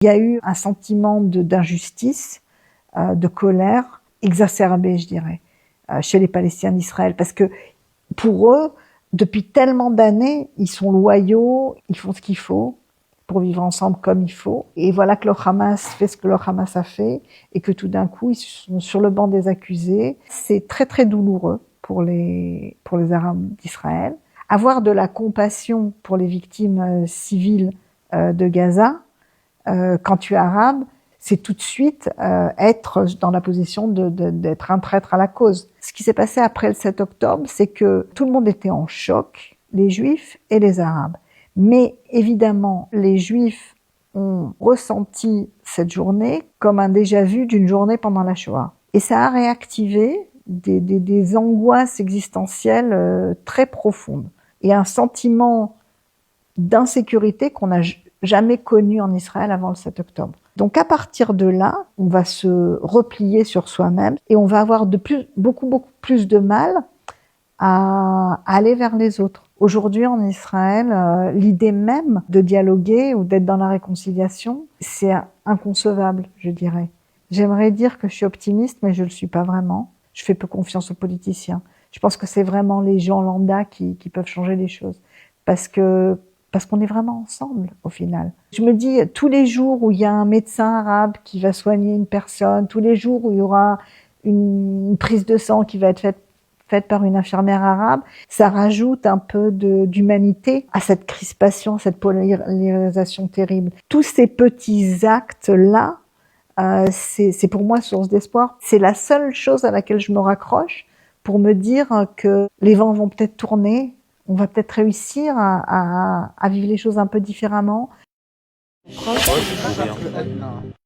Il y a eu un sentiment d'injustice, de colère exacerbé, je dirais, chez les Palestiniens d'Israël, parce que pour eux, depuis tellement d'années, ils sont loyaux, ils font ce qu'il faut pour vivre ensemble comme il faut. Et voilà que le Hamas fait ce que le Hamas a fait, et que tout d'un coup, ils sont sur le banc des accusés. C'est très très douloureux pour les Arabes d'Israël. Avoir de la compassion pour les victimes civiles de Gaza, quand tu es arabe, c'est tout de suite être dans la position d'être un traître à la cause. Ce qui s'est passé après le 7 octobre, c'est que tout le monde était en choc, les Juifs et les Arabes. Mais évidemment, les Juifs ont ressenti cette journée comme un déjà-vu d'une journée pendant la Shoah. Et ça a réactivé des angoisses existentielles très profondes et un sentiment d'insécurité qu'on n'a jamais connu en Israël avant le 7 octobre. Donc à partir de là, on va se replier sur soi-même et on va avoir beaucoup plus de mal à aller vers les autres. Aujourd'hui en Israël, l'idée même de dialoguer ou d'être dans la réconciliation, c'est inconcevable, je dirais. J'aimerais dire que je suis optimiste, mais je ne le suis pas vraiment. Je fais peu confiance aux politiciens. Je pense que c'est vraiment les gens lambda qui peuvent changer les choses. Parce qu'on est vraiment ensemble, au final. Je me dis, tous les jours où il y a un médecin arabe qui va soigner une personne, tous les jours où il y aura une prise de sang qui va être faite par une infirmière arabe, ça rajoute un peu d'humanité à cette crispation, à cette polarisation terrible. Tous ces petits actes-là, c'est pour moi source d'espoir. C'est la seule chose à laquelle je me raccroche pour me dire que les vents vont peut-être tourner, on va peut-être réussir à vivre les choses un peu différemment.